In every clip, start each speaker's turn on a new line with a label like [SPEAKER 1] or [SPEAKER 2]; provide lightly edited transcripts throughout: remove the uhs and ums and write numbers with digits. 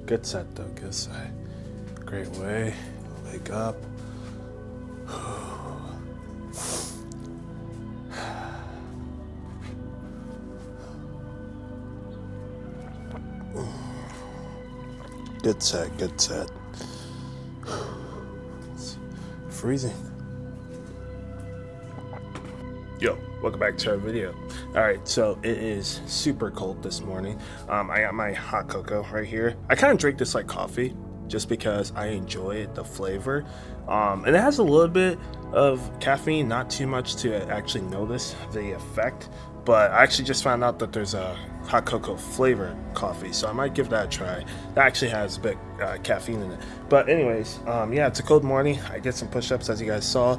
[SPEAKER 1] Good set though, good set. Great way. Wake up. Good set, good set. It's freezing. Yo, welcome back to our video. Alright, so it is super cold this morning. I got my hot cocoa right here. I kind of drink this like coffee just because I enjoy it, the flavor. And it has a little bit of caffeine, not too much to actually notice the effect. But I actually just found out that there's a hot cocoa flavor coffee, so I might give that a try. That actually has a bit caffeine in it. But anyways, yeah, it's a cold morning. I did some push-ups, as you guys saw,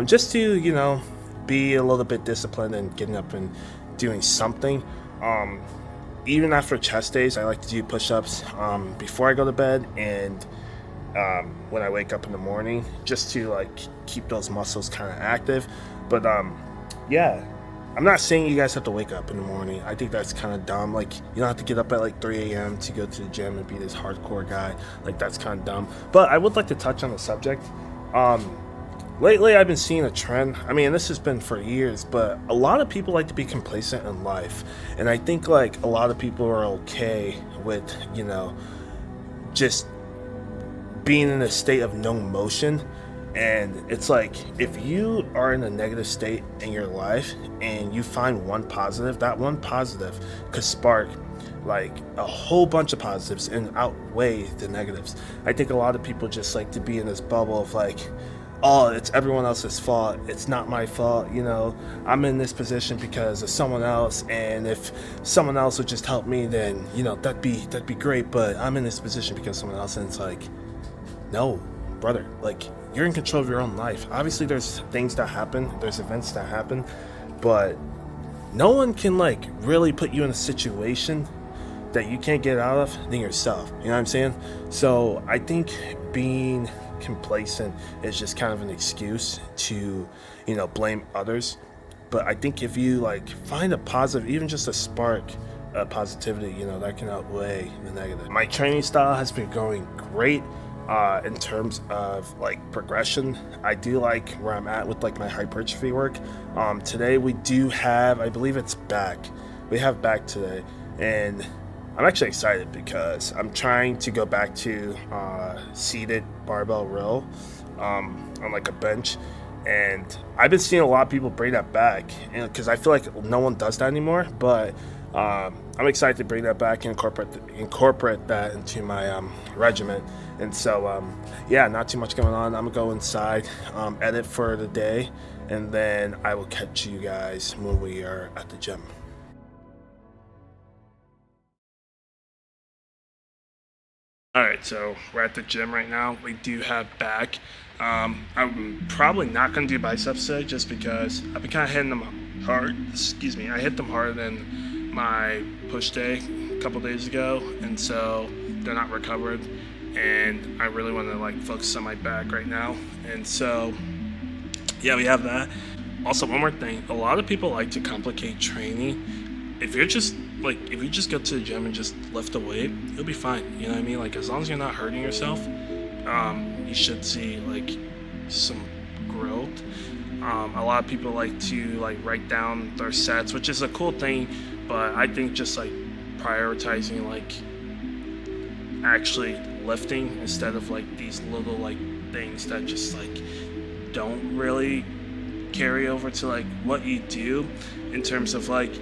[SPEAKER 1] just to, you know, be a little bit disciplined and getting up and doing something. Even after chest days, I like to do push-ups before I go to bed and when I wake up in the morning, just to like keep those muscles kind of active. But yeah, I'm not saying you guys have to wake up in the morning. I think that's kind of dumb. Like, you don't have to get up at like 3 a.m. to go to the gym and be this hardcore guy. Like, that's kind of dumb. But I would like to touch on the subject. Lately, I've been seeing a trend. I mean, this has been for years, but a lot of people like to be complacent in life. And I think, like, a lot of people are okay with, you know, just being in a state of no motion. And it's like, if you are in a negative state in your life and you find one positive, that one positive could spark like a whole bunch of positives and outweigh the negatives. I think a lot of people just like to be in this bubble of like, oh, it's everyone else's fault, it's not my fault, you know, I'm in this position because of someone else, and if someone else would just help me, then, you know, that'd be great, but I'm in this position because of someone else. And it's like, no, brother, like, you're in control of your own life. Obviously there's things that happen, there's events that happen, but no one can like really put you in a situation that you can't get out of than yourself, you know what I'm saying? So I think being complacent is just kind of an excuse to, you know, blame others. But I think if you like find a positive, even just a spark of positivity, you know, that can outweigh the negative. My training style has been going great. In terms of like progression, I do like where I'm at with like my hypertrophy work. Today we do have, I believe it's back. We have back today, and I'm actually excited because I'm trying to go back to seated barbell row on like a bench, and I've been seeing a lot of people bring that back, because I feel like no one does that anymore. But I'm excited to bring that back and incorporate that into my regimen. And so yeah, not too much going on. I'm gonna go inside, edit for the day, and then I will catch you guys when we are at the gym. Alright, so we're at the gym right now. We do have back. I'm probably not going to do biceps today just because I've been kind of hitting them hard. Excuse me, I hit them harder than my push day a couple days ago, and so they're not recovered. And I really want to like focus on my back right now. And so, yeah, we have that. Also, one more thing. A lot of people like to complicate training. If you just go to the gym and just lift a weight, you'll be fine. You know what I mean? Like, as long as you're not hurting yourself, you should see like some growth. A lot of people like to like write down their sets, which is a cool thing, but I think just like prioritizing like actually lifting instead of like these little like things that just like don't really carry over to like what you do in terms of like,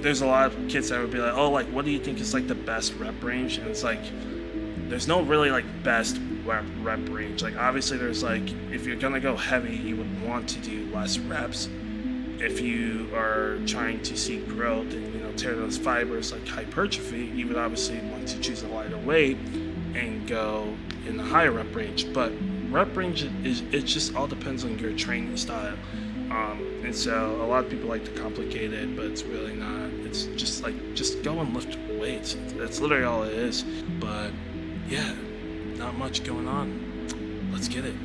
[SPEAKER 1] there's a lot of kids that would be like, oh, like, what do you think is like the best rep range? And it's like, there's no really like best rep range. Like, obviously there's like, if you're gonna go heavy, you would want to do less reps. If you are trying to see growth and, you know, tear those fibers like hypertrophy, you would obviously want to choose a lighter weight and go in the higher rep range. But rep range it just all depends on your training style. And so a lot of people like to complicate it, but it's really not. It's just like, just go and lift weights. That's literally all it is. But yeah, not much going on. Let's get it.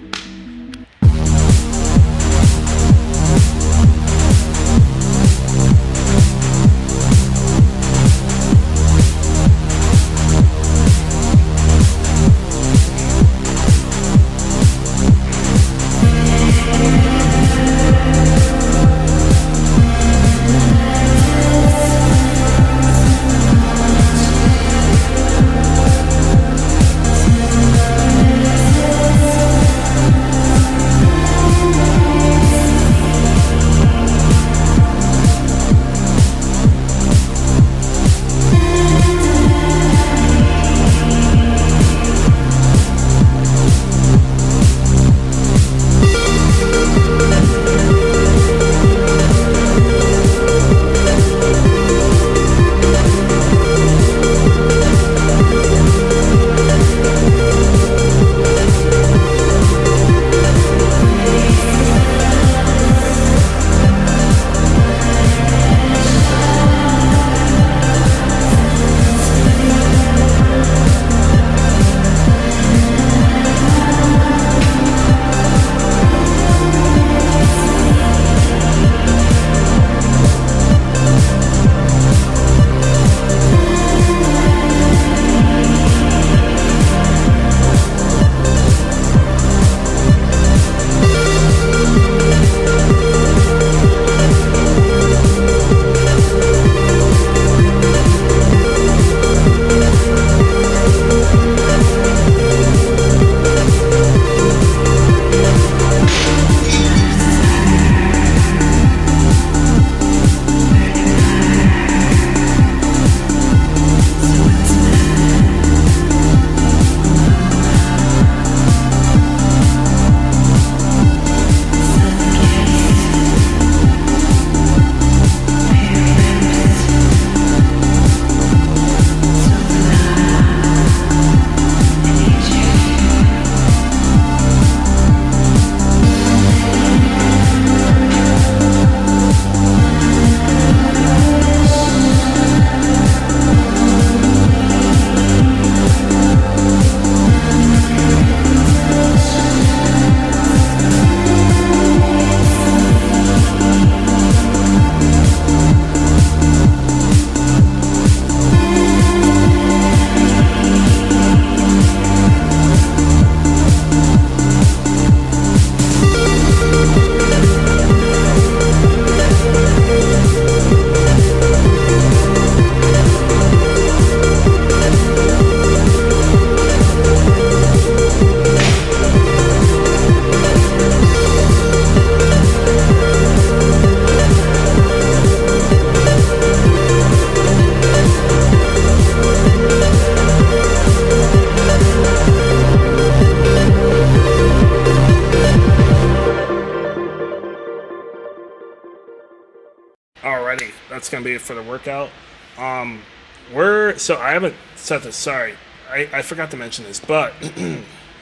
[SPEAKER 1] that's gonna be it for the workout. So I haven't said this. Sorry, I forgot to mention this, but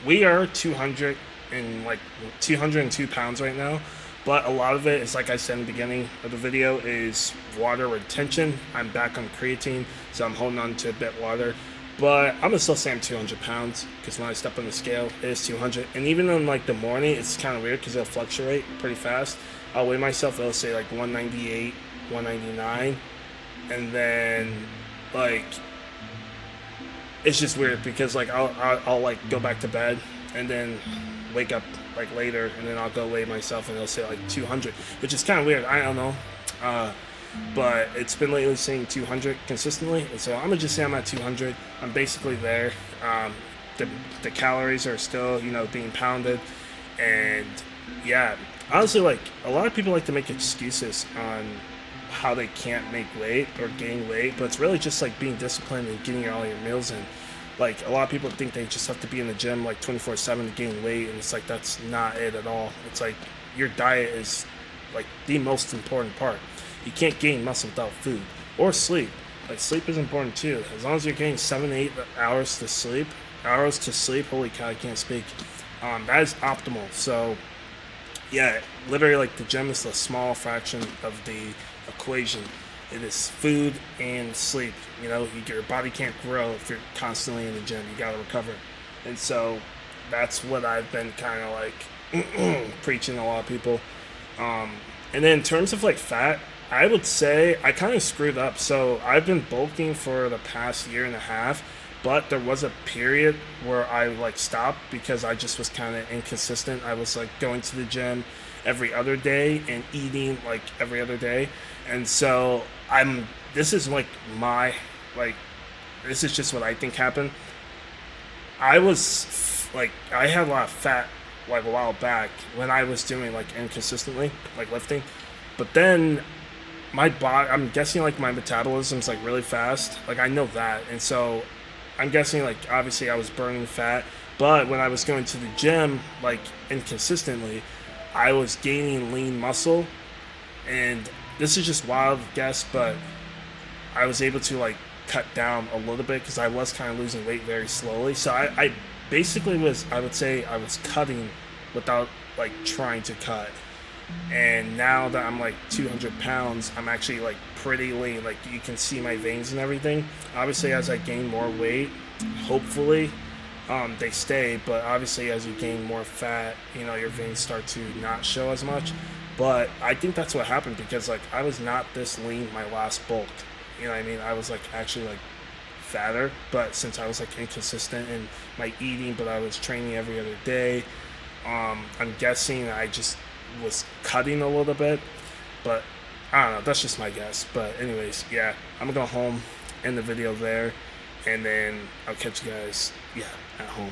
[SPEAKER 1] we are 202 pounds right now. But a lot of it is, like I said in the beginning of the video, is water retention. I'm back on creatine, so I'm holding on to a bit water. But I'm gonna still say I'm 200 pounds because when I step on the scale, it is 200. And even in like the morning, it's kind of weird because it'll fluctuate pretty fast. I'll weigh myself, it'll say like 198, 199, and then like it's just weird because like I'll like go back to bed and then wake up like later, and then I'll go weigh myself and it'll say like 200, which is kind of weird. I don't know, but it's been lately saying 200 consistently, and so I'm gonna just say I'm at 200. I'm basically there. The calories are still, you know, being pounded, and yeah, honestly, like a lot of people like to make excuses on how they can't make weight or gain weight, but it's really just like being disciplined and getting all your meals in. Like, a lot of people think they just have to be in the gym like 24/7 to gain weight, and it's like that's not it at all. It's like your diet is like the most important part. You can't gain muscle without food or sleep. Like, sleep is important too. As long as you're getting 7 to 8 hours to sleep, holy cow, I can't speak. That is optimal. So yeah, literally, like, the gym is a small fraction of the equation. It is food and sleep. You know, your body can't grow if you're constantly in the gym. You gotta recover. And so that's what I've been kind of like preaching to a lot of people. And then in terms of like fat, I would say I kind of screwed up. So I've been bulking for the past year and a half, but there was a period where I like stopped because I just was kind of inconsistent. I was like going to the gym every other day and eating like every other day. And so this is just what I think happened. I had a lot of fat like a while back when I was doing like inconsistently, like lifting. But then my body, I'm guessing like my metabolism's like really fast. Like, I know that. And so I'm guessing like obviously I was burning fat, but when I was going to the gym like inconsistently, I was gaining lean muscle. And this is just wild guess, but I was able to like cut down a little bit because I was kind of losing weight very slowly. So I basically I would say I was cutting without like trying to cut. And now that I'm like 200 pounds, I'm actually like pretty lean. Like, you can see my veins and everything. Obviously, as I gain more weight, hopefully they stay. But obviously, as you gain more fat, you know, your veins start to not show as much. But I think that's what happened because like I was not this lean my last bulk. You know what I mean? I was like actually like fatter, but since I was like inconsistent in my eating, but I was training every other day, I'm guessing I just was cutting a little bit. But I don't know, that's just my guess. But anyways, yeah, I'm gonna go home, end the video there, and then I'll catch you guys at home.